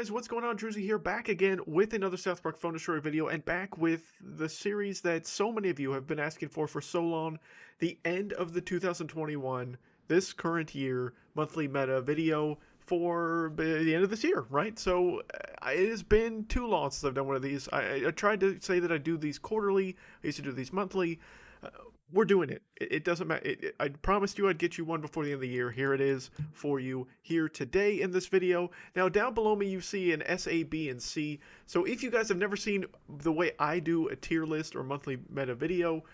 guys, what's going on? Druzy here, back again with another South Park Phone Destroyer video, and back with the series that so many of you have been asking for so long, the end of the 2021, this current year, monthly meta video for the end of this year, right? So it has been too long since I've done one of these. I tried to say that I do these quarterly, I used to do these monthly. We're doing it. It doesn't matter. I promised you I'd get you one before the end of the year. Here it is for you here today in this video. Now, down below me, you see an S, A, B, and C. So if you guys have never seen the way I do a tier list or monthly meta video,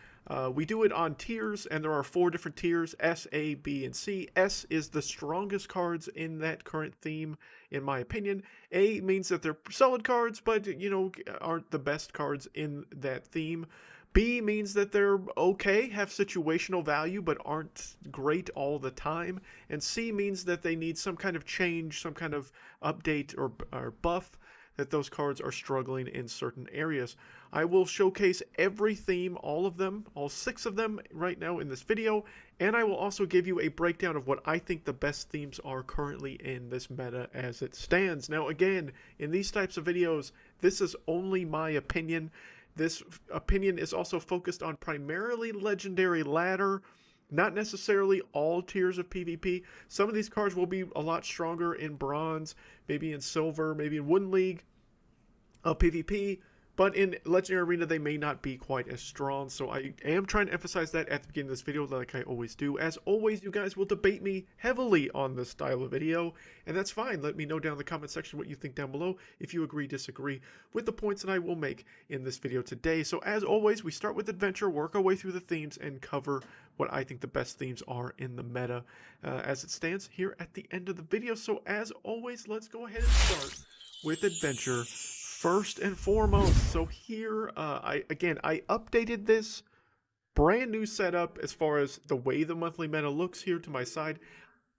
we do it on tiers, and there are 4 different tiers, S, A, B, and C. S is the strongest cards in that current theme, in my opinion. A means that they're solid cards, but, you know, aren't the best cards in that theme. B means that they're okay, have situational value, but aren't great all the time. And C means that they need some kind of change, some kind of update or buff, that those cards are struggling in certain areas. I will showcase every theme, all of them, all 6 of them right now in this video, and I will also give you a breakdown of what I think the best themes are currently in this meta as it stands. Now again, in these types of videos, this is only my opinion. This opinion is also focused on primarily legendary ladder, not necessarily all tiers of PvP. Some of these cards will be a lot stronger in bronze, maybe in silver, maybe in wooden league of PvP, but in Legendary Arena they may not be quite as strong, so I am trying to emphasize that at the beginning of this video like I always do. As always, you guys will debate me heavily on this style of video, and that's fine. Let me know down in the comment section what you think down below, if you agree, disagree with the points that I will make in this video today. So as always, we start with adventure, work our way through the themes, and cover what I think the best themes are in the meta as it stands here at the end of the video. So as always, let's go ahead and start with adventure first and foremost. So here, I updated this brand new setup as far as the way the monthly meta looks here to my side.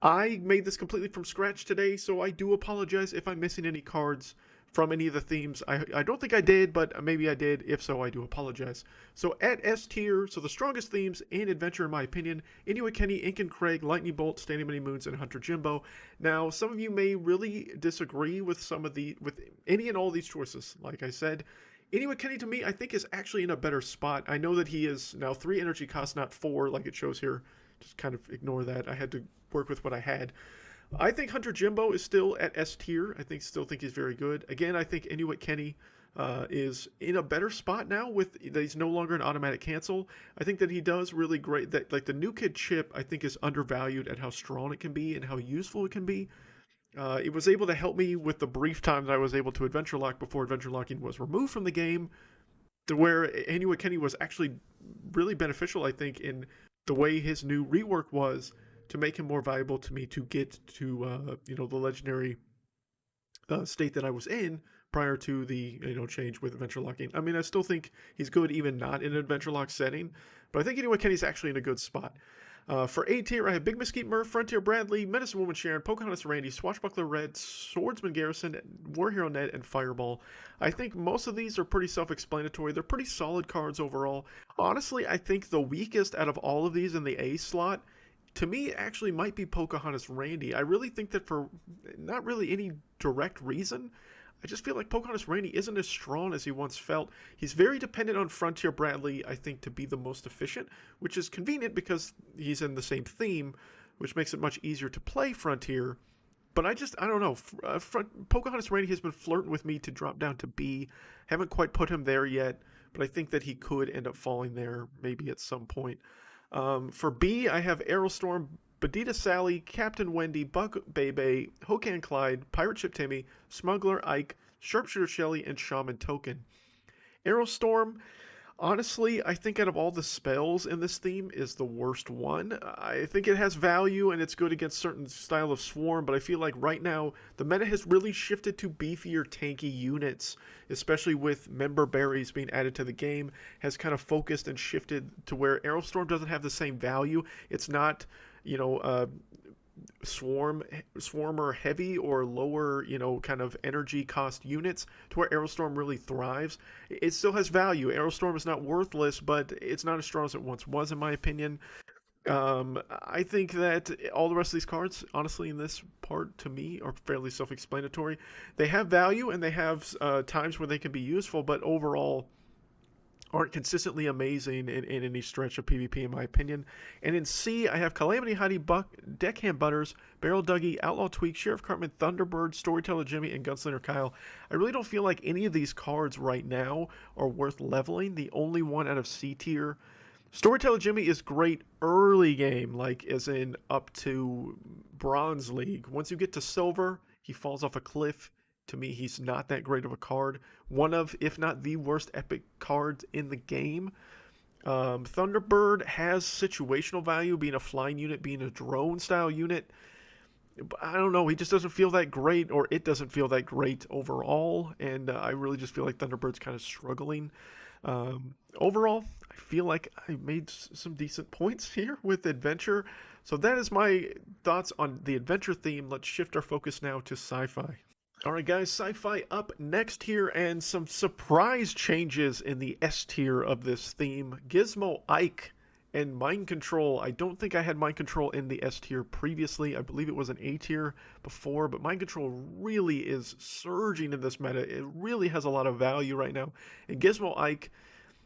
I made this completely from scratch today, so I do apologize if I'm missing any cards from any of the themes. I don't think I did, but maybe I did. If so, I do apologize. So at S tier, so the strongest themes in adventure in my opinion, Inuit Kenny, Ink and Craig, Lightning Bolt, Standing Many Moons, and Hunter Jimbo. Now, some of you may really disagree with with any and all these choices. Like I said, Inuit Kenny to me, I think is actually in a better spot. I know that he is now 3 energy cost, not 4, like it shows here. Just kind of ignore that. I had to work with what I had. I think Hunter Jimbo is still at S tier. Still think he's very good. Again, I think Inuit Kenny is in a better spot now with that he's no longer an automatic cancel. I think that he does really great. That like the new kid chip, I think is undervalued at how strong it can be and how useful it can be. It was able to help me with the brief time that I was able to adventure lock before adventure locking was removed from the game, to where Inuit Kenny was actually really beneficial. I think in the way his new rework was, to make him more valuable to me to get to you know, the legendary state that I was in prior to the, you know, change with adventure locking. I mean, I still think he's good even not in an adventure lock setting, but I think Inuit Kenny's actually in a good spot. For A tier, I have Big Mesquite Murph, Frontier Bradley, Medicine Woman Sharon, Pocahontas Randy, Swashbuckler Red, Swordsman Garrison, War Hero Ned, and Fireball. I think most of these are pretty self-explanatory. They're pretty solid cards overall. Honestly, I think the weakest out of all of these in the A slot, to me, actually might be Pocahontas Randy. I really think that for not really any direct reason, I just feel like Pocahontas Randy isn't as strong as he once felt. He's very dependent on Frontier Bradley, I think, to be the most efficient, which is convenient because he's in the same theme, which makes it much easier to play Frontier. But I don't know. Pocahontas Randy has been flirting with me to drop down to B. Haven't quite put him there yet, but I think that he could end up falling there maybe at some point. For B, I have Aerostorm, Badita Sally, Captain Wendy, Buck Bebe, Hokan Clyde, Pirate Ship Timmy, Smuggler Ike, Sharpshooter Shelly, and Shaman Token. Aerostorm, honestly, I think out of all the spells in this theme is the worst one. I think it has value and it's good against certain style of swarm, but I feel like right now the meta has really shifted to beefier tanky units, especially with member berries being added to the game, has kind of focused and shifted to where Aerostorm doesn't have the same value. It's not, you know, swarmer heavy or lower, you know, kind of energy cost units, to where Aerostorm really thrives. It still has value. Aerostorm is not worthless, but it's not as strong as it once was, in my opinion. I think that all the rest of these cards, honestly, in this part, to me, are fairly self-explanatory. They have value and they have times where they can be useful, but overall aren't consistently amazing in any stretch of PvP, in my opinion. And in C, I have Calamity Heidi, Buck, Deckhand Butters, Barrel Dougie, Outlaw Tweak, Sheriff Cartman, Thunderbird, Storyteller Jimmy, and Gunslinger Kyle. I really don't feel like any of these cards right now are worth leveling. The only one out of C tier, Storyteller Jimmy, is great early game, like as in up to Bronze League. Once you get to Silver, he falls off a cliff. To me, he's not that great of a card. One of, if not the worst epic cards in the game. Thunderbird has situational value, being a flying unit, being a drone style unit. But I don't know, he just doesn't feel that great, or it doesn't feel that great overall. And I really just feel like Thunderbird's kind of struggling. Overall, I feel like I made some decent points here with Adventure. So that is my thoughts on the Adventure theme. Let's shift our focus now to Sci-Fi. Alright guys, Sci-Fi up next here, and some surprise changes in the S tier of this theme. Gizmo Ike and Mind Control. I don't think I had Mind Control in the S tier previously. I believe it was an A tier before, but Mind Control really is surging in this meta. It really has a lot of value right now. And Gizmo Ike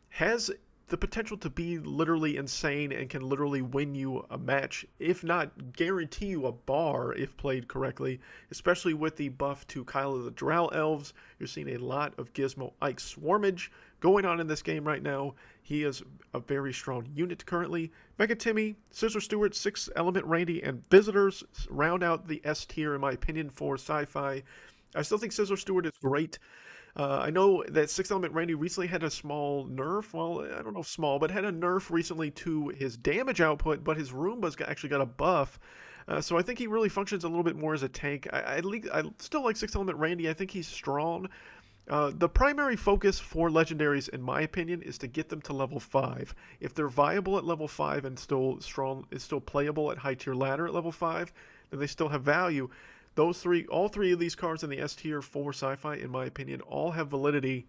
has the potential to be literally insane and can literally win you a match, if not guarantee you a bar if played correctly, especially with the buff to Kyle of the Drow Elves. You're seeing a lot of Gizmo Ike swarmage going on in this game right now. He is a very strong unit currently. Mega Timmy, Scissor Stewart, 6 Element Randy, and Visitors round out the S tier in my opinion for Sci-Fi. I still think Scissor Stewart is great. I know that 6 Element Randy recently had a small nerf. Well, I don't know if small, but had a nerf recently to his damage output, but his Roomba's actually got a buff. So I think he really functions a little bit more as a tank. I still like 6 Element Randy. I think he's strong. The primary focus for legendaries, in my opinion, is to get them to level 5. If they're viable at level 5 and still strong, is still playable at high tier ladder at level 5, then they still have value. All three of these cards in the S tier for Sci-Fi, in my opinion, all have validity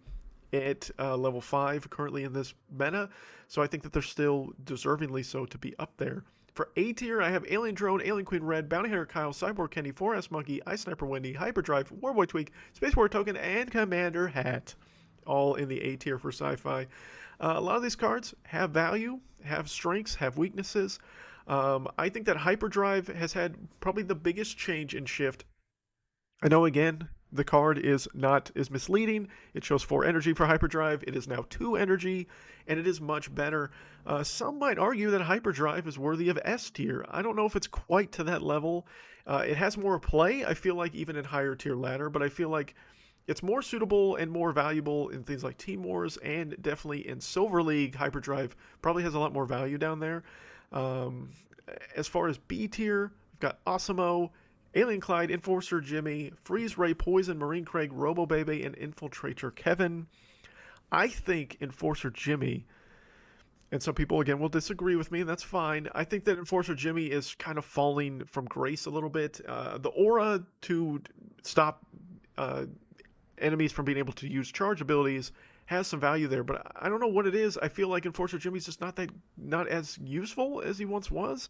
at level 5 currently in this meta. So I think that they're still deservingly so to be up there. For A tier, I have Alien Drone, Alien Queen Red, Bounty Hunter Kyle, Cyborg Kenny, 4S Monkey, Ice Sniper Wendy, Hyperdrive, Warboy Tweak, Space War Token, and Commander Hat. All in the A tier for Sci-Fi. A lot of these cards have value, have strengths, have weaknesses. I think that Hyperdrive has had probably the biggest change in shift. I know, again, the card is misleading. It shows 4 energy for Hyperdrive. It is now 2 energy, and it is much better. Some might argue that Hyperdrive is worthy of S tier. I don't know if it's quite to that level. It has more play, I feel like, even in higher tier ladder, but I feel like it's more suitable and more valuable in things like Team Wars, and definitely in Silver League. Hyperdrive probably has a lot more value down there. As far as B tier, we've got Osimo, Alien Clyde, Enforcer Jimmy, Freeze Ray, Poison, Marine Craig, Robo Baby, and Infiltrator Kevin. I think Enforcer Jimmy, and some people again will disagree with me, and that's fine. I think that Enforcer Jimmy is kind of falling from grace a little bit. The aura to stop enemies from being able to use charge abilities has some value there, but I don't know what it is. I feel like Enforcer Jimmy's just not as useful as he once was.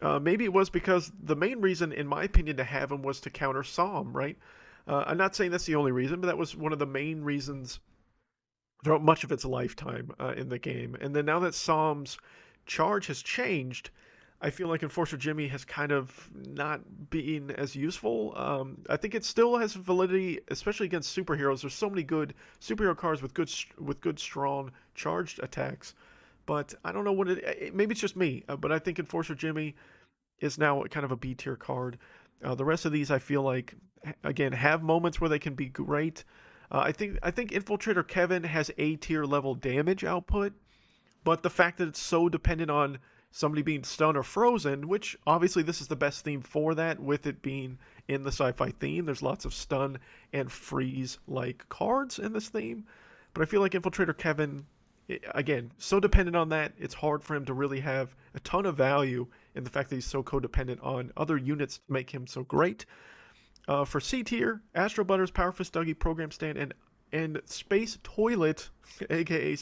Maybe it was because the main reason, in my opinion, to have him was to counter Psalm, right? I'm not saying that's the only reason, but that was one of the main reasons throughout much of its lifetime in the game. And then now that Psalm's charge has changed, I feel like Enforcer Jimmy has kind of not been as useful. I think it still has validity, especially against superheroes. There's so many good superhero cards with good strong charged attacks, but I don't know what maybe it's just me, but I think Enforcer Jimmy is now kind of a B tier card. The rest of these I feel like again have moments where they can be great. I think Infiltrator Kevin has A tier level damage output, but the fact that it's so dependent on somebody being stunned or frozen, which obviously this is the best theme for that, with it being in the Sci-Fi theme. There's lots of stun and freeze like cards in this theme, but I feel like Infiltrator Kevin, again, so dependent on that, it's hard for him to really have a ton of value in the fact that he's so codependent on other units to make him so great. For C tier, Astro Butters, Power Fist Dougie, Program Stand, and Space Toilet, aka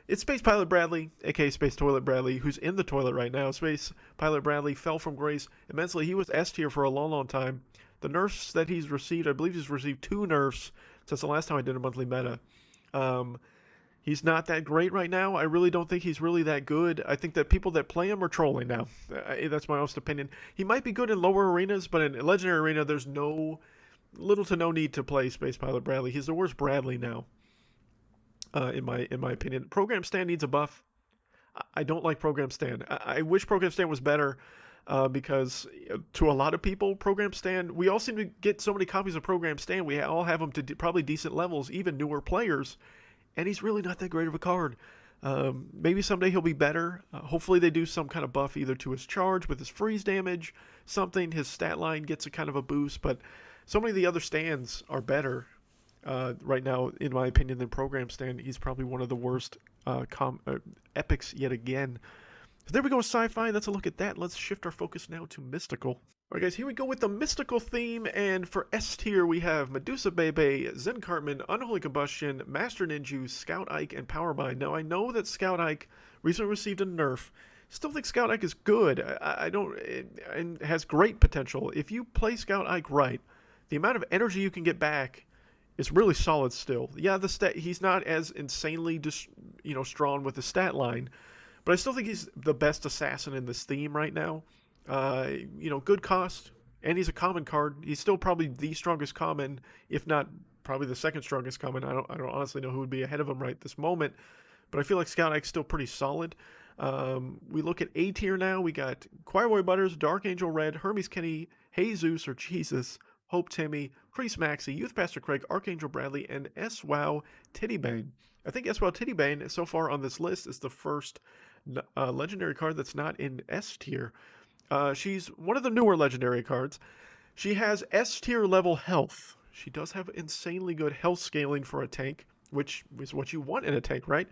It's Space Pilot Bradley, aka Space Toilet Bradley, who's in the toilet right now. Space Pilot Bradley fell from grace immensely. He was S tier for a long, long time. The nerfs that he's received, I believe he's received 2 nerfs since the last time I did a monthly meta. Um, he's not that great right now. I really don't think he's really that good. I think that people that play him are trolling now. That's my honest opinion. He might be good in lower arenas, but in Legendary Arena, there's little to no need to play Space Pilot Bradley. He's the worst Bradley now. In my opinion, Program Stand needs a buff. I don't like Program Stand. I wish Program Stand was better, because to a lot of people, Program Stand, we all seem to get so many copies of Program Stand. We all have him to probably decent levels, even newer players, and he's really not that great of a card. Maybe someday he'll be better. Hopefully they do some kind of buff either to his charge with his freeze damage, something. His stat line gets a kind of a boost, but so many of the other stands are better. Right now, in my opinion, than Program Stand. He's probably one of the worst epics yet again. So there we go, Sci-Fi. That's a look at that. Let's shift our focus now to Mystical. Alright guys, here we go with the Mystical theme, and for S tier we have Medusa Bebe, Zen Cartman, Unholy Combustion, Master Ninju, Scout Ike, and Powerbind. Now I know that Scout Ike recently received a nerf. Still think Scout Ike is good. I don't, and has great potential. If you play Scout Ike right, the amount of energy you can get back is really solid still. Yeah, he's not as insanely strong with the stat line, but I still think he's the best assassin in this theme right now. Good cost, and he's a common card. He's still probably the strongest common, if not probably the second strongest common. I don't honestly know who would be ahead of him right this moment, but I feel like Scout Ike's still pretty solid. We look at A tier now. We got Choir Boy Butters, Dark Angel Red, Hermes Kenny, Jesus or Jesus, Hope Timmy, Crease Maxi, Youth Pastor Craig, Archangel Bradley, and S-Wow Tittybane. I think S-Wow Tittybane so far on this list is the first legendary card that's not in S tier. She's one of the newer legendary cards. She has S tier level health. She does have insanely good health scaling for a tank, which is what you want in a tank, right?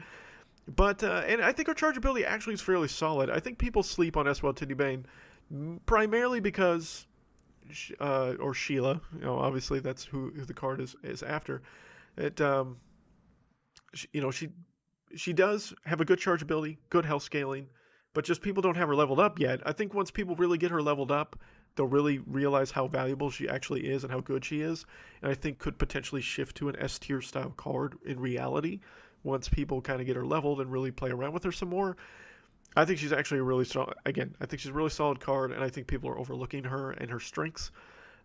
But and I think her chargeability actually is fairly solid. I think people sleep on S-Wow Tittybane primarily because or Sheila, obviously that's who the card is after. It, she does have a good chargeability, good health scaling, but just people don't have her leveled up yet. I think once people really get her leveled up, they'll really realize how valuable she actually is and how good she is, and I think could potentially shift to an S tier style card in reality once people kind of get her leveled and really play around with her some more. I think she's actually a really strong, again, I think she's a really solid card, and I think people are overlooking her and her strengths.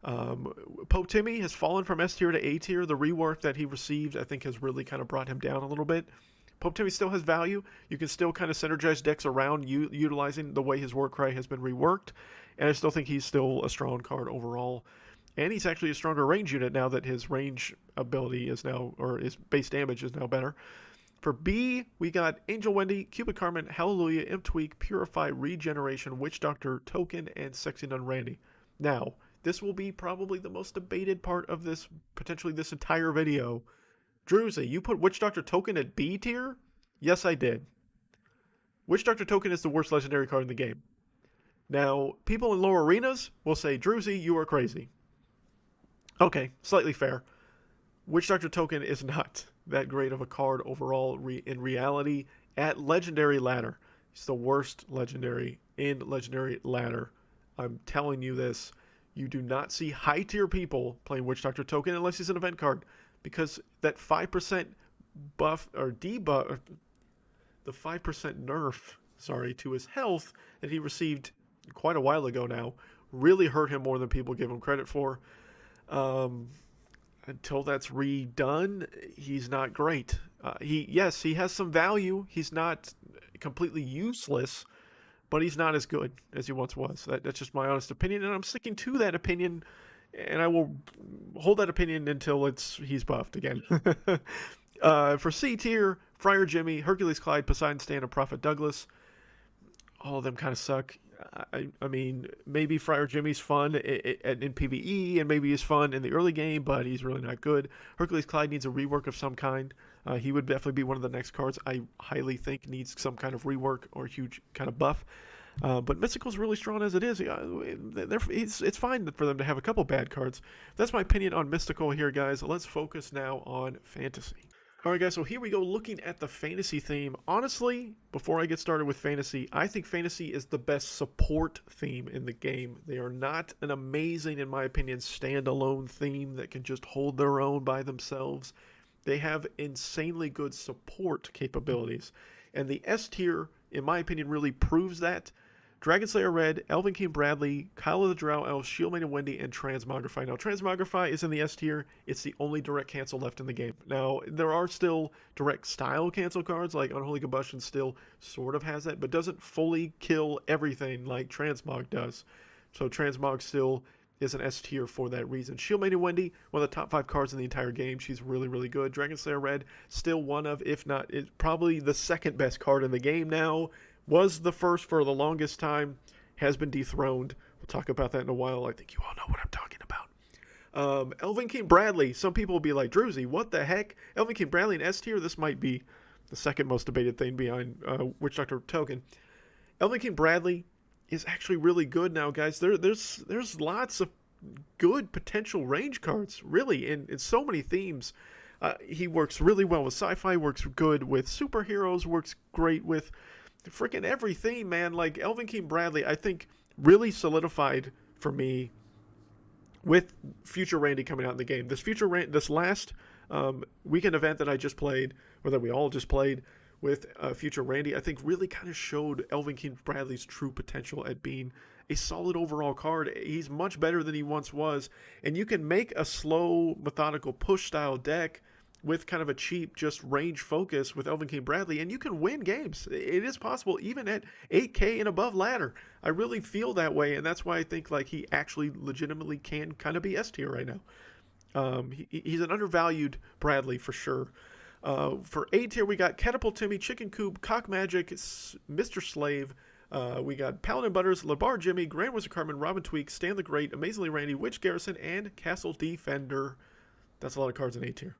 Pope Timmy has fallen from S tier to A tier. The rework that he received, I think, has really kind of brought him down a little bit. Pope Timmy still has value. You can still kind of synergize decks around utilizing the way his Warcry has been reworked, and I still think he's still a strong card overall. And he's actually a stronger range unit now that his range ability is now, or his base damage is now better. For B, we got Angel Wendy, Cupid Carmen, Hallelujah, Imp Tweak, Purify, Regeneration, Witch Doctor, Token, and Sexy Nun Randy. Now, this will be probably the most debated part of this, potentially this entire video. Druzy, you put Witch Doctor Token at B tier? Yes, I did. Witch Doctor Token is the worst legendary card in the game. Now, people in lower arenas will say, Druzy, you are crazy. Okay, slightly fair. Witch Doctor Token is not that great of a card overall in reality at Legendary Ladder. It's the worst legendary in Legendary Ladder. I'm telling you this. You do not see high tier people playing Witch Doctor Token unless he's an event card, because that 5% buff or debuff, the 5% nerf, to his health that he received quite a while ago now really hurt him more than people give him credit for. Until that's redone, he's not great. He has some value. He's not completely useless, but he's not as good as he once was. That's just my honest opinion, and I'm sticking to that opinion, and I will hold that opinion until he's buffed again. For C tier, Friar Jimmy, Hercules Clyde, Poseidon Stan, and Prophet Douglas. All of them kind of suck. I mean, maybe Friar Jimmy's fun in PvE, and maybe he's fun in the early game, but he's really not good. Hercules Clyde needs a rework of some kind. He would definitely be one of the next cards I highly think needs some kind of rework or huge kind of buff. But Mystical's really strong as it is. It's fine for them to have a couple bad cards. That's my opinion on Mystical here, guys. Let's focus now on Fantasy. All right, guys, so here we go looking at the fantasy theme. Honestly, before I get started with fantasy, I think fantasy is the best support theme in the game. They are not an amazing, in my opinion, standalone theme that can just hold their own by themselves. They have insanely good support capabilities. And the S tier, in my opinion, really proves that. Dragon Slayer Red, Elven King Bradley, Kyle of the Drow Elf, Shieldmane and Wendy, and Transmogrify. Now, Transmogrify is in the S tier. It's the only direct cancel left in the game. Now, there are still direct style cancel cards, like Unholy Combustion still sort of has that, but doesn't fully kill everything like Transmog does. So Transmog still is an S tier for that reason. Shieldmane and Wendy, one of the top 5 cards in the entire game. She's really, really good. Dragon Slayer Red, still one of, if not, it's probably the second best card in the game now. Was the first for the longest time, has been dethroned. We'll talk about that in a while. I think you all know what I'm talking about. Elven King Bradley. Some people will be like, Druzy, what the heck? Elven King Bradley in S tier? This might be the second most debated thing behind Witch Doctor Token. Elven King Bradley is actually really good now, guys. There's lots of good potential range cards, really, in so many themes. He works really well with sci-fi, works good with superheroes, works great with freaking every theme, man. Like Elven King Bradley, I think really solidified for me with Future Randy coming out in the game. This last weekend event that I just played, or that we all just played with Future Randy, I think really kind of showed Elven King Bradley's true potential at being a solid overall card. He's much better than he once was, and you can make a slow, methodical push style deck with kind of a cheap, just range focus with Elven King Bradley, and you can win games. It is possible, even at 8K and above ladder. I really feel that way, and that's why I think like he actually legitimately can kind of be S tier right now. He's an undervalued Bradley for sure. For A tier, we got Catapult Timmy, Chicken Coop, Cock Magic, Mr. Slave. We got Paladin Butters, Labar Jimmy, Grand Wizard Carmen, Robin Tweak, Stan the Great, Amazingly Randy, Witch Garrison, and Castle Defender. That's a lot of cards in A tier.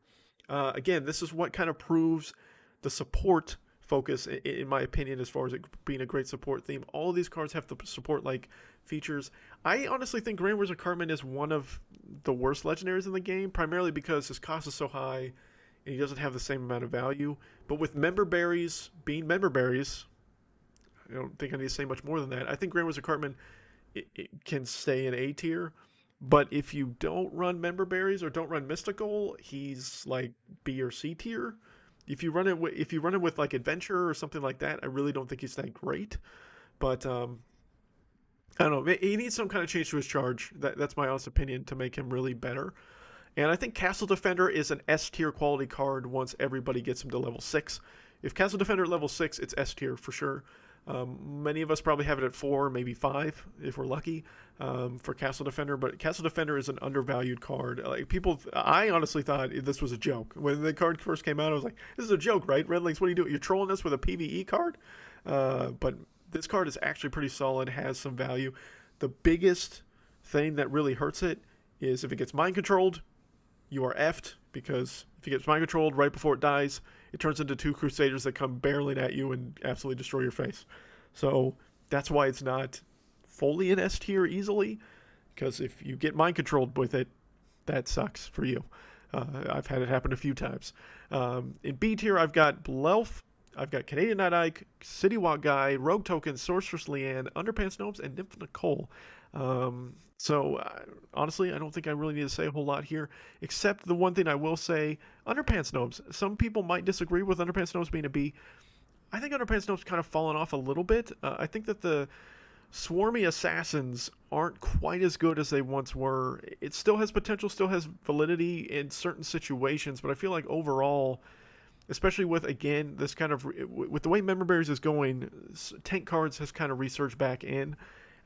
Again, this is what kind of proves the support focus, in my opinion, as far as it being a great support theme. All of these cards have the support-like features. I honestly think Grand Wizard Carmen is one of the worst legendaries in the game, primarily because his cost is so high and he doesn't have the same amount of value. But with member berries being member berries, I don't think I need to say much more than that. I think Grand Wizard Cartman it can stay in A tier, but if you don't run member berries or don't run mystical, he's like B or C tier. If you run it with like adventure or something like that, I really don't think he's that great. But I don't know. He needs some kind of change to his charge. That's my honest opinion to make him really better. And I think Castle Defender is an S tier quality card once everybody gets him to level 6. If Castle Defender at level 6, it's S tier for sure. Many of us probably have it at 4, maybe 5 if we're lucky for Castle Defender. But Castle Defender is an undervalued card. Like I honestly thought this was a joke when the card first came out. I was like, "This is a joke, right? Red Links, what are you doing? You're trolling us with a PVE card?" But this card is actually pretty solid. Has some value. The biggest thing that really hurts it is if it gets mind controlled, you are effed, because if it gets mind controlled right before it dies, it turns into 2 Crusaders that come barreling at you and absolutely destroy your face. So that's why it's not fully in S tier easily, because if you get mind controlled with it, that sucks for you. I've had it happen a few times. In B tier, I've got Blelf, I've got Canadian Night Ike, City Walk Guy, Rogue Token, Sorceress Leanne, Underpants Gnomes, and Nymph Nicole. Honestly, I don't think I really need to say a whole lot here, except the one thing I will say, Underpants Gnomes. Some people might disagree with Underpants Gnomes being a B. I think Underpants Gnomes kind of fallen off a little bit. I think that the Swarmy Assassins aren't quite as good as they once were. It still has potential, still has validity in certain situations, but I feel like overall, especially with, again, this kind of, with the way Member Berries is going, tank cards has kind of resurged back in.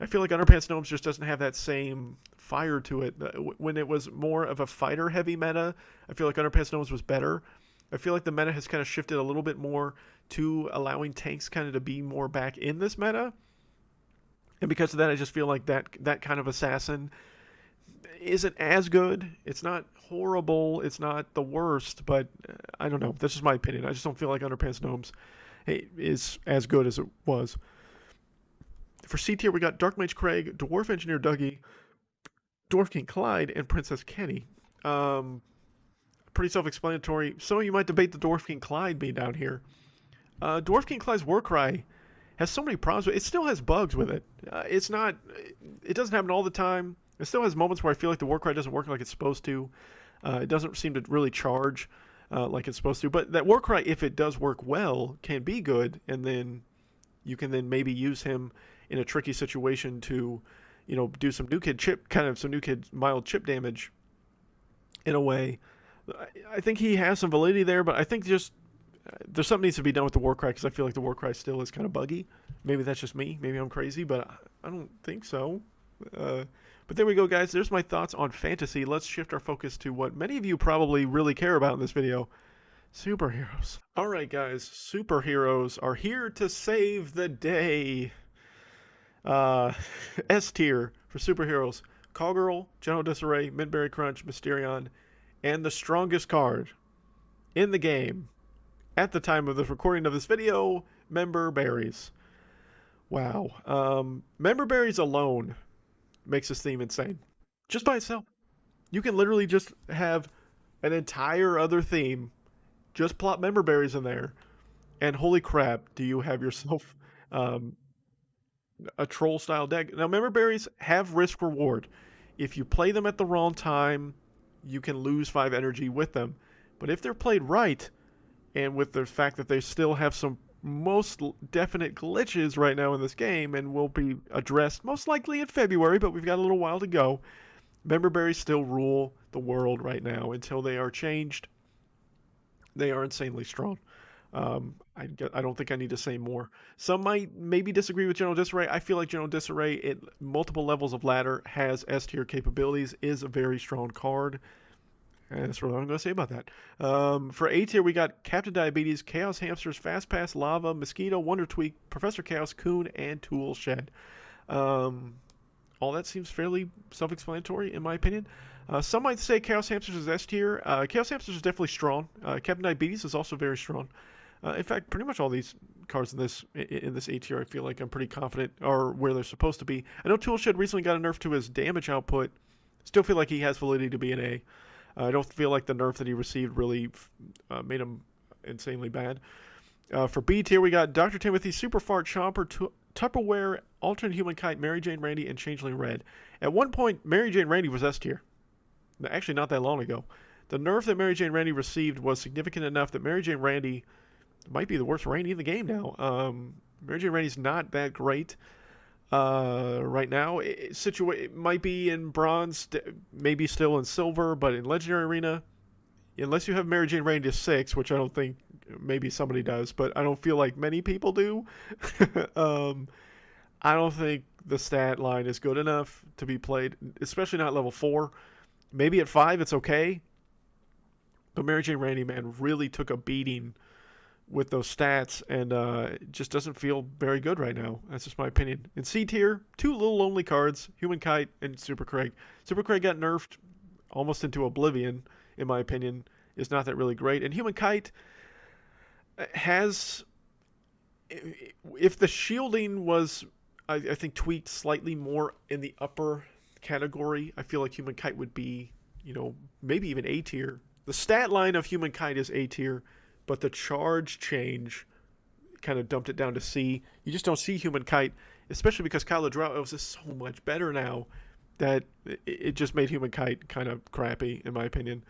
I feel like Underpants Gnomes just doesn't have that same fire to it. When it was more of a fighter-heavy meta, I feel like Underpants Gnomes was better. I feel like the meta has kind of shifted a little bit more to allowing tanks kind of to be more back in this meta. And because of that, I just feel like that kind of assassin isn't as good. It's not horrible. It's not the worst, but I don't know. That's just my opinion. I just don't feel like Underpants Gnomes is as good as it was. For C tier, we got Dark Mage Craig, Dwarf Engineer Dougie, Dwarf King Clyde, and Princess Kenny. pretty self-explanatory. Some of you might debate the Dwarf King Clyde being down here. Dwarf King Clyde's Warcry has so many problems with it. It still has bugs with it. It's not. It doesn't happen all the time. It still has moments where I feel like the Warcry doesn't work like it's supposed to. It doesn't seem to really charge like it's supposed to. But that Warcry, if it does work well, can be good, and then you can then maybe use him in a tricky situation to, do some new kid chip, kind of some new kid mild chip damage. In a way, I think he has some validity there, but I think just there's something needs to be done with the Warcry because I feel like the Warcry still is kind of buggy. Maybe that's just me. Maybe I'm crazy, but I don't think so. But there we go, guys. There's my thoughts on fantasy. Let's shift our focus to what many of you probably really care about in this video. Superheroes. Alright, guys. Superheroes are here to save the day. S tier for superheroes. Callgirl, General Disarray, Midberry Crunch, Mysterion, and the strongest card in the game at the time of the recording of this video, Member Berries. Wow. Member Berries alone makes this theme insane. Just by itself. You can literally just have an entire other theme, just plop Member Berries in there, and holy crap, do you have yourself a troll style deck. Now, Member Berries have risk reward. If you play them at the wrong time, you can lose 5 energy with them. But if they're played right, and with the fact that they still have some most definite glitches right now in this game, and will be addressed most likely in February, but we've got a little while to go, Member Berries still rule the world right now. Until they are changed, they are insanely strong. I don't think I need to say more. Some might maybe disagree with General Disarray. I feel like General Disarray at multiple levels of ladder has S tier capabilities, is a very strong card. And that's what I'm going to say about that. For A tier, we got Captain Diabetes, Chaos Hamsters, Fast Pass, Lava, Mosquito, Wonder Tweak, Professor Chaos, Coon, and Tool Shed. All that seems fairly self-explanatory in my opinion. Some might say Chaos Hamsters is S tier. Chaos Hamsters is definitely strong. Captain Diabetes is also very strong. In fact, pretty much all these cards in this A tier, I feel like I'm pretty confident are where they're supposed to be. I know Toolshed recently got a nerf to his damage output. Still feel like he has validity to be an A. I don't feel like the nerf that he received really made him insanely bad. For B tier, we got Dr. Timothy, Super Fart, Chomper, Tupperware, Alternate Human Kite, Mary Jane Randy, and Changeling Red. At one point, Mary Jane Randy was S tier. Actually, not that long ago. The nerf that Mary Jane Randy received was significant enough that Mary Jane Randy might be the worst Randy in the game now. Mary Jane Randy's not that great right now. It might be in bronze, maybe still in silver, but in Legendary Arena, unless you have Mary Jane Randy to 6, which I don't think maybe somebody does, but I don't feel like many people do. I don't think the stat line is good enough to be played, especially not level 4. Maybe at 5 it's okay, but Mary Jane Randy, man, really took a beating with those stats, and it just doesn't feel very good right now. That's just my opinion. In C tier, 2 little lonely cards, Human Kite and Super Craig. Super Craig got nerfed almost into oblivion, in my opinion. Is not that really great. And Human Kite has, if the shielding was, I think, tweaked slightly more in the upper category, I feel like Human Kite would be, maybe even A tier. The stat line of Human Kite is A tier, but the charge change kind of dumped it down to C. You just don't see Human Kite, especially because Kyle Drought is so much better now that it just made Human Kite kind of crappy, in my opinion.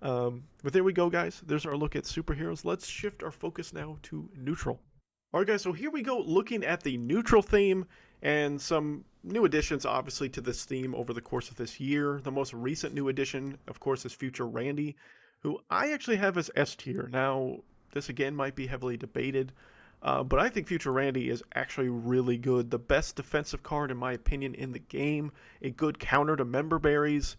But there we go, guys. There's our look at superheroes. Let's shift our focus now to neutral. Alright, guys, so here we go looking at the neutral theme and some new additions, obviously, to this theme over the course of this year. The most recent new addition, of course, is Future Randy, who I actually have as S tier. Now, this again might be heavily debated, but I think Future Randy is actually really good. The best defensive card, in my opinion, in the game. A good counter to Member Berries.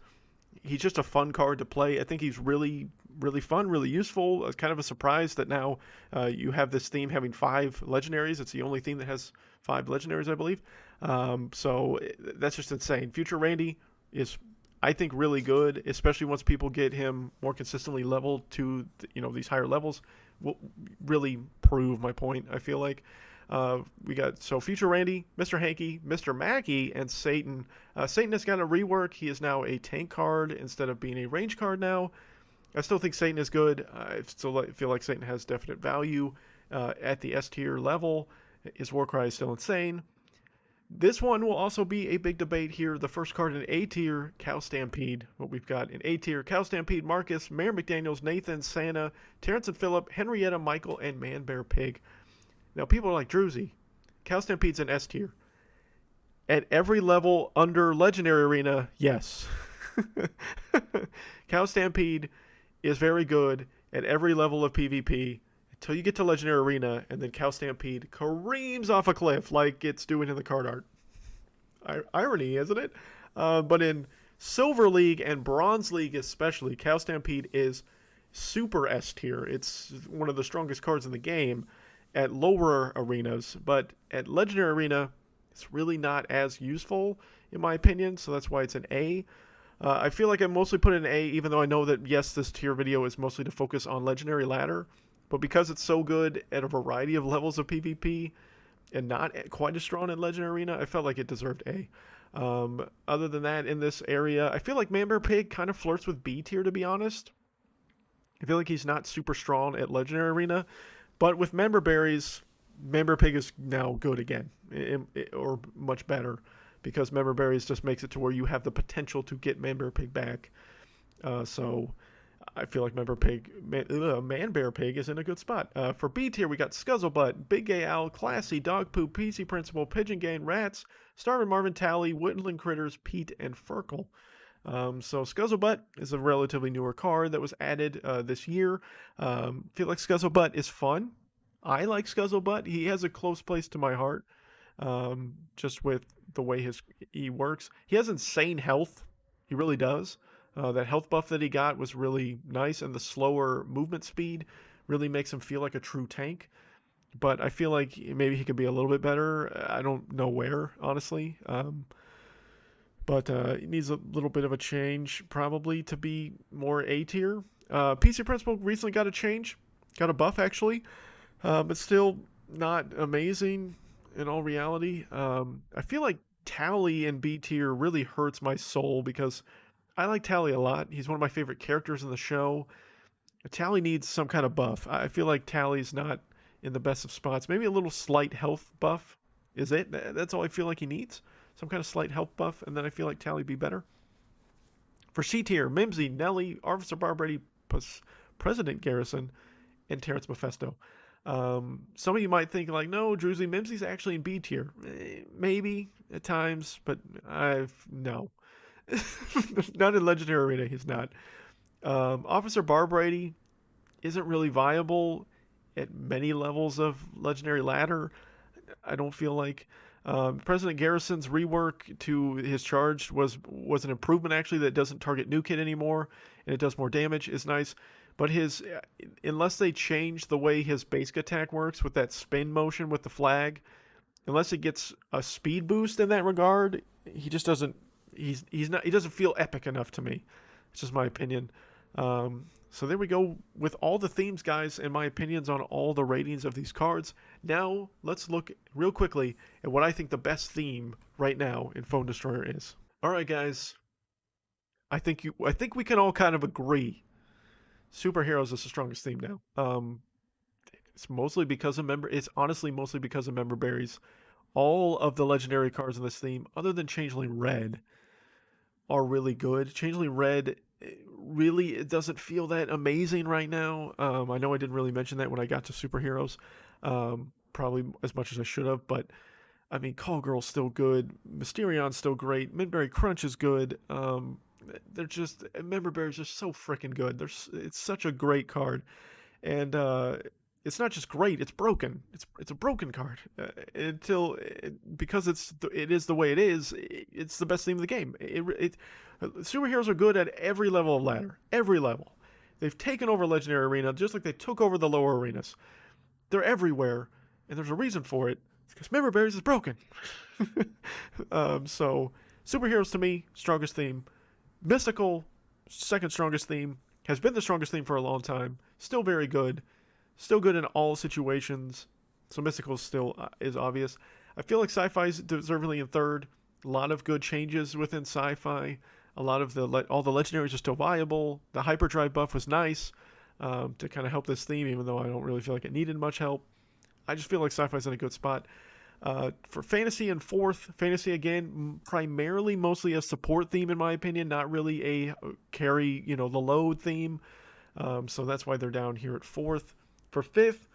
He's just a fun card to play. I think he's really, really fun, really useful. It's kind of a surprise that now you have this theme having 5 legendaries. It's the only theme that has 5 legendaries, I believe. So that's just insane. Future Randy is, I think, really good, especially once people get him more consistently leveled to, these higher levels. Will really prove my point, I feel like. We got, Future Randy, Mr. Hanky, Mr. Mackey, and Satan. Satan has got a rework. He is now a tank card instead of being a range card now. I still think Satan is good. I still feel like Satan has definite value at the S tier level. His Warcry is still insane. This one will also be a big debate here. The first card in A tier, Cow Stampede. What we've got in A tier, Cow Stampede, Marcus, Mayor McDaniels, Nathan, Santa, Terrence and Phillip, Henrietta, Michael, and Man Bear Pig. Now, people are like, Druzy, Cow Stampede's in S tier. At every level under Legendary Arena, yes. Cow Stampede is very good at every level of PvP until you get to Legendary Arena, and then Cow Stampede careens off a cliff like it's doing in the card art. Irony, isn't it? But in Silver League and Bronze League especially, Cow Stampede is super S tier. It's one of the strongest cards in the game at lower arenas, but at Legendary Arena, it's really not as useful, in my opinion, so that's why it's an A. I feel like I mostly put it in A, even though I know that, yes, this tier video is mostly to focus on Legendary Ladder, but because it's so good at a variety of levels of PvP and not quite as strong in Legendary Arena, I felt like it deserved A. Other than that, in this area, I feel like Manbear Pig kind of flirts with B tier, to be honest. I feel like he's not super strong at Legendary Arena, but with Member Berries, Member Pig is now good again, or much better, because Member Berries just makes it to where you have the potential to get Member Pig back. So I feel like Man Bear Pig is in a good spot. For B tier, we got Scuzzlebutt, Big Gay Owl, Classy, Dog Poop, PC Principal, Pigeon Gang, Rats, Starvin' Marvin, Tally, Woodland Critters, Pete, and Furkle. So Scuzzlebutt is a relatively newer card that was added this year. Feel like Scuzzlebutt is fun. I like Scuzzlebutt. He has a close place to my heart, just with the way he works. He has insane health. He really does. That health buff that he got was really nice, and the slower movement speed really makes him feel like a true tank. But I feel like maybe he could be a little bit better. I don't know where, honestly. But it needs a little bit of a change, probably, to be more A tier. PC Principal recently got a change. Got a buff, actually. But still not amazing in all reality. I feel like Tally in B tier really hurts my soul because I like Tally a lot. He's one of my favorite characters in the show. Tally needs some kind of buff. I feel like Tally's not in the best of spots. Maybe a little slight health buff is it. That's all I feel like he needs. Some kind of slight health buff, and then I feel like Tally be better. For C tier, Mimsy, Nelly, Officer Barbrady, President Garrison, and Terrence Mephisto. Some of you might think like, no, Druzy, Mimsy's actually in B tier. Maybe at times, but no. Not in Legendary Arena, he's not. Officer Barbrady isn't really viable at many levels of Legendary Ladder. I don't feel like. President Garrison's rework to his charge was an improvement, actually, that doesn't target New Kid anymore, and it does more damage, is nice. But unless they change the way his basic attack works with that spin motion with the flag, unless it gets a speed boost in that regard, he just doesn't, he doesn't feel epic enough to me. It's just my opinion. So there we go with all the themes, guys, and my opinions on all the ratings of these cards. Now, let's look real quickly at what I think the best theme right now in Phone Destroyer is. All right, guys. I think we can all kind of agree. Superheroes is the strongest theme now. It's mostly because of It's honestly mostly because of Member Berries. All of the legendary cards in this theme, other than Changeling Red, are really good. Changeling Red, really, it doesn't feel that amazing right now. I know I didn't really mention that when I got to superheroes, probably as much as I should have, but I mean, Call Girl's still good, Mysterion's still great, Midberry Crunch is good. They're just, Member Berries are so freaking good. It's such a great card, and it's not just great; it's broken. It's a broken card because it is the way it is. It's the best theme of the game. Superheroes are good at every level of ladder. Every level. They've taken over Legendary Arena just like they took over the lower arenas. They're everywhere, and there's a reason for it. It's because Member Berries is broken. So, superheroes to me, strongest theme. Mystical, second strongest theme. Has been the strongest theme for a long time. Still very good. Still good in all situations. So Mystical still is obvious. I feel like Sci-Fi is deservedly in third. A lot of good changes within Sci-Fi. A lot of all the legendaries are still viable. The hyperdrive buff was nice to kind of help this theme, even though I don't really feel like it needed much help. I just feel like Sci-Fi's in a good spot. For fantasy in fourth, fantasy again, primarily mostly a support theme in my opinion, not really a carry, the load theme. So that's why they're down here at fourth. For fifth,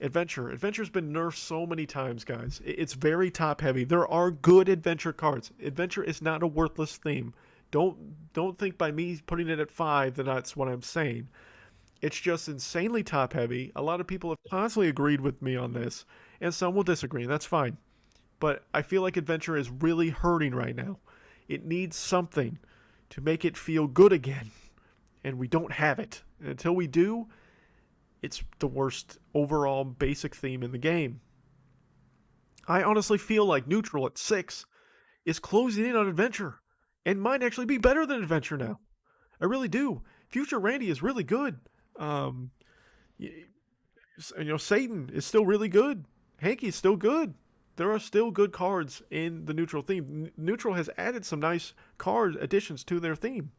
adventure. Adventure's been nerfed so many times, guys. It's very top heavy. There are good adventure cards. Adventure is not a worthless theme. Don't think by me putting it at 5 that that's what I'm saying. It's just insanely top heavy. A lot of people have constantly agreed with me on this, and some will disagree, and that's fine. But I feel like Adventure is really hurting right now. It needs something to make it feel good again, and we don't have it. And until we do, it's the worst overall basic theme in the game. I honestly feel like Neutral at 6 is closing in on Adventure, and might actually be better than Adventure now. I really do. Future Randy is really good. Um, Satan is still really good. Hanky's still good. There are still good cards in the Neutral theme. Neutral has added some nice card additions to their theme.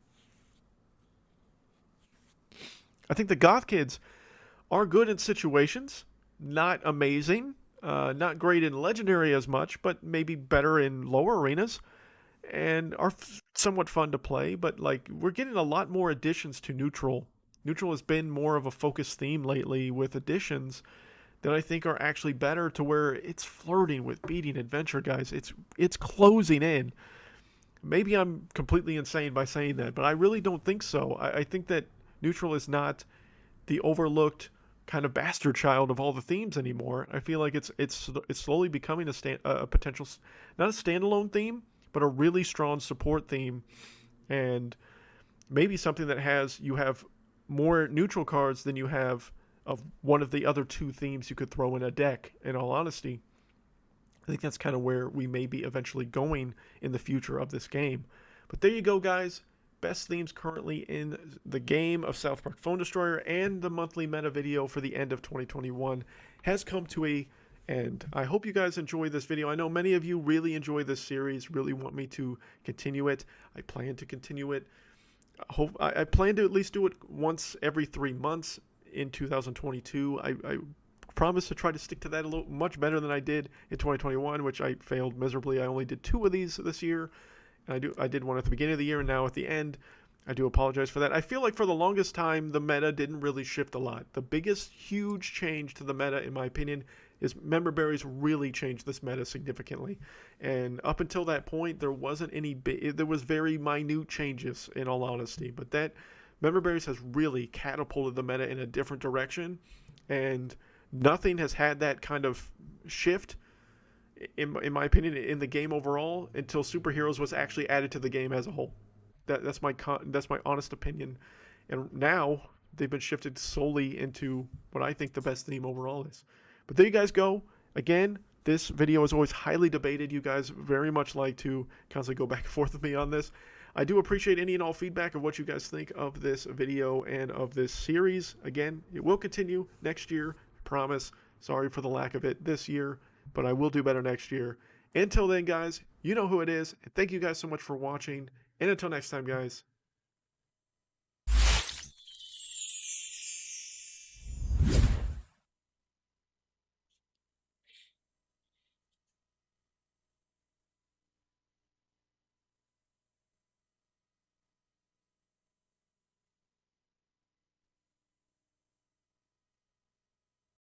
I think the Goth Kids are good in situations, not amazing, not great in Legendary as much, but maybe better in lower arenas, and are somewhat fun to play. But like, we're getting a lot more additions to Neutral. Neutral has been more of a focused theme lately with additions that I think are actually better, to where it's flirting with beating Adventure, guys. It's closing in. Maybe I'm completely insane by saying that, but I really don't think so. I think that Neutral is not the overlooked kind of bastard child of all the themes anymore. I feel like it's slowly becoming a potential, not a standalone theme, but a really strong support theme, and maybe something that you have more neutral cards than you have of one of the other two themes you could throw in a deck, in all honesty. I think that's kind of where we may be eventually going in the future of this game. But there you go, guys. Best themes currently in the game of South Park Phone Destroyer, and the monthly meta video for the end of 2021 has come to a end. I hope you guys enjoy this video. I know many of you really enjoy this series, really want me to continue it. I plan to continue it. I plan to at least do it once every 3 months in 2022. I promise to try to stick to that a little much better than I did in 2021, which I failed miserably. I only did 2 of these this year. I did one at the beginning of the year and now at the end. I do apologize for that. I feel like for the longest time, the meta didn't really shift a lot. The biggest huge change to the meta, in my opinion, is member berries really changed this meta significantly. And up until that point, there wasn't any there was very minute changes, in all honesty. But that member berries has really catapulted the meta in a different direction. And nothing has had that kind of shift, in my opinion, in the game overall, until Superheroes was actually added to the game as a whole. That's my honest opinion. And now they've been shifted solely into what I think the best theme overall is. But there you guys go. Again, this video is always highly debated. You guys very much like to constantly go back and forth with me on this. I do appreciate any and all feedback of what you guys think of this video and of this series. Again, it will continue next year, I promise. Sorry for the lack of it this year, but I will do better next year. Until then, guys, you know who it is. And thank you guys so much for watching. And until next time, guys,